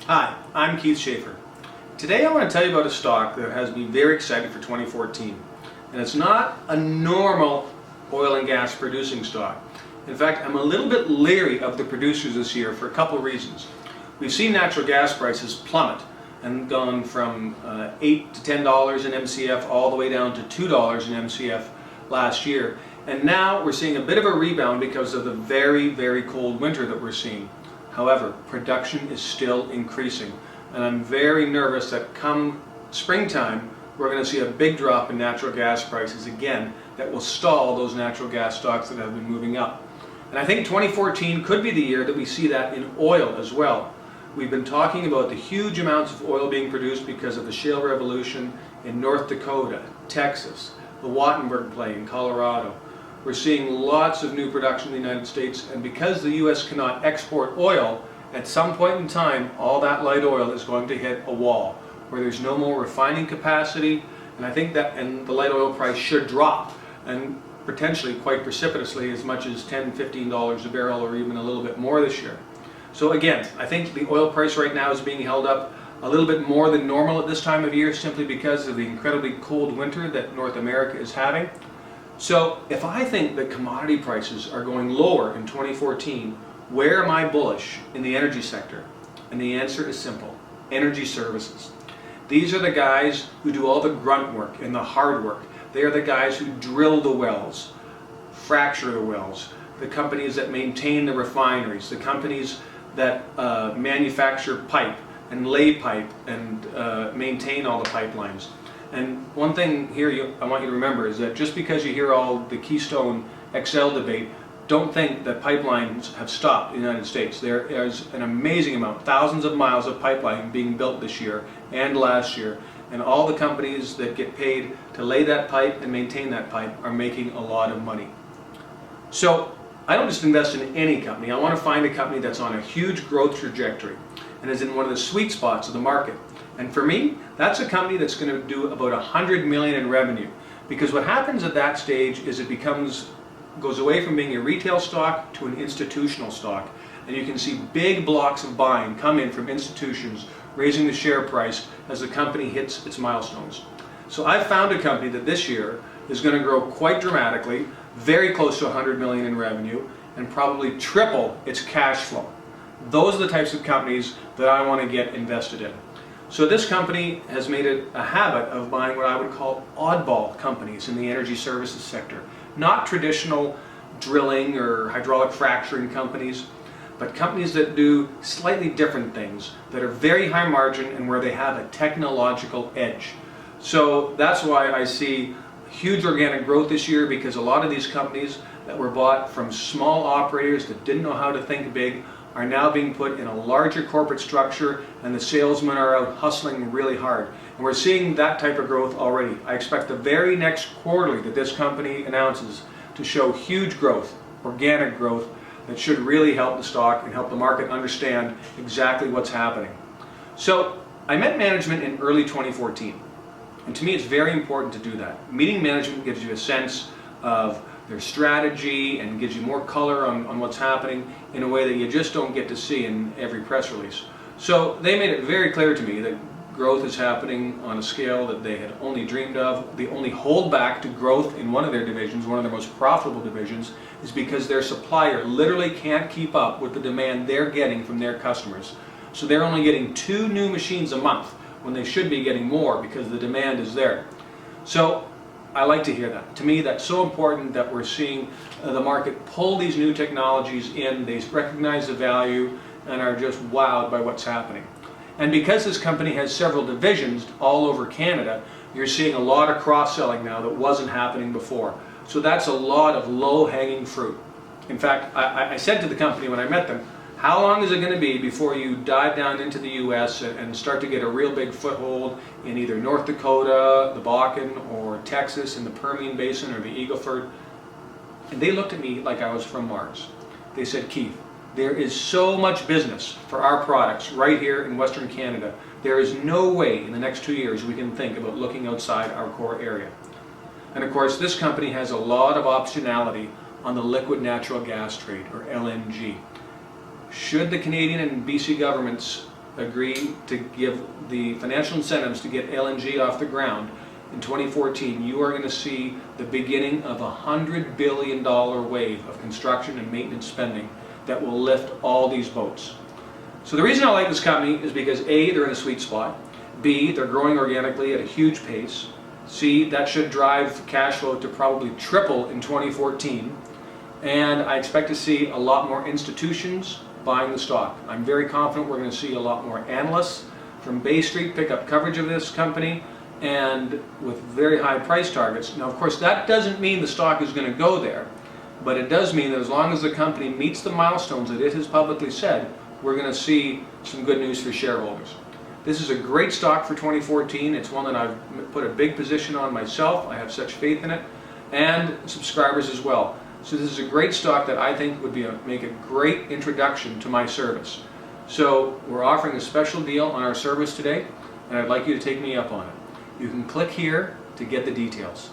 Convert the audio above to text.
Hi, I'm Keith Schaefer. Today I want to tell you about a stock that has me very excited for 2014. And it's not a normal oil and gas producing stock. In fact, I'm a little bit leery of the producers this year for a couple of reasons. We've seen natural gas prices plummet and gone from $8 to $10 in MCF all the way down to $2 in MCF last year. And now we're seeing a bit of a rebound because of the very, very cold winter that we're seeing. However, production is still increasing, and I'm very nervous that come springtime we're going to see a big drop in natural gas prices again that will stall those natural gas stocks that have been moving up. And I think 2014 could be the year that we see that in oil as well. We've been talking about the huge amounts of oil being produced because of the shale revolution in North Dakota, Texas, the Wattenberg play in Colorado. We're seeing lots of new production in the United States, and because the U.S. cannot export oil, at some point in time, all that light oil is going to hit a wall where there's no more refining capacity, and I think that the light oil price should drop, and potentially quite precipitously as much as $10, $15 a barrel or even a little bit more this year. So again, I think the oil price right now is being held up a little bit more than normal at this time of year simply because of the incredibly cold winter that North America is having. So if I think that commodity prices are going lower in 2014, where am I bullish in the energy sector? And the answer is simple: energy services. These are the guys who do all the grunt work and the hard work. They are the guys who drill the wells, fracture the wells, the companies that maintain the refineries, the companies that manufacture pipe and lay pipe and maintain all the pipelines. And one thing here I want you to remember is that just because you hear all the Keystone XL debate, don't think that pipelines have stopped in the United States. There is an amazing amount, thousands of miles of pipeline being built this year and last year, and all the companies that get paid to lay that pipe and maintain that pipe are making a lot of money. So I don't just invest in any company. I want to find a company that's on a huge growth trajectory and is in one of the sweet spots of the market. And for me, that's a company that's going to do about $100 million in revenue, because what happens at that stage is it goes away from being a retail stock to an institutional stock, and you can see big blocks of buying come in from institutions, raising the share price as the company hits its milestones. So I've found a company that this year is going to grow quite dramatically, very close to $100 million in revenue, and probably triple its cash flow. Those are the types of companies that I want to get invested in. So this company has made it a habit of buying what I would call oddball companies in the energy services sector. Not traditional drilling or hydraulic fracturing companies, but companies that do slightly different things that are very high margin and where they have a technological edge. So that's why I see huge organic growth this year, because a lot of these companies that were bought from small operators that didn't know how to think big are now being put in a larger corporate structure, and the salesmen are out hustling really hard. And we're seeing that type of growth already. I expect the very next quarterly that this company announces to show huge growth, organic growth, that should really help the stock and help the market understand exactly what's happening. So I met management in early 2014, and to me it's very important to do that. Meeting management gives you a sense of their strategy and gives you more color on what's happening in a way that you just don't get to see in every press release. So they made it very clear to me that growth is happening on a scale that they had only dreamed of. The only holdback to growth in one of their divisions, one of their most profitable divisions, is because their supplier literally can't keep up with the demand they're getting from their customers. So they're only getting 2 new machines a month when they should be getting more because the demand is there. So I like to hear that. To me, that's so important that we're seeing the market pull these new technologies in. They recognize the value and are just wowed by what's happening. And because this company has several divisions all over Canada, you're seeing a lot of cross-selling now that wasn't happening before. So that's a lot of low-hanging fruit. In fact, I said to the company when I met them, how long is it going to be before you dive down into the U.S. and start to get a real big foothold in either North Dakota, the Bakken, or Texas in the Permian Basin or the Eagle Ford? And they looked at me like I was from Mars. They said, Keith, there is so much business for our products right here in Western Canada. There is no way in the next 2 years we can think about looking outside our core area. And of course, this company has a lot of optionality on the liquid natural gas trade, or LNG. Should the Canadian and BC governments agree to give the financial incentives to get LNG off the ground in 2014, you are going to see the beginning of a $100 billion wave of construction and maintenance spending that will lift all these boats. So the reason I like this company is because A, they're in a sweet spot, B, they're growing organically at a huge pace, C, that should drive cash flow to probably triple in 2014, and I expect to see a lot more institutions buying the stock. I'm very confident we're going to see a lot more analysts from Bay Street pick up coverage of this company, and with very high price targets. Now, of course, that doesn't mean the stock is going to go there, but it does mean that as long as the company meets the milestones that it has publicly said, we're going to see some good news for shareholders. This is a great stock for 2014. It's one that I've put a big position on myself. I have such faith in it, and subscribers as well. So this is a great stock that I think would make a great introduction to my service. So we're offering a special deal on our service today, and I'd like you to take me up on it. You can click here to get the details.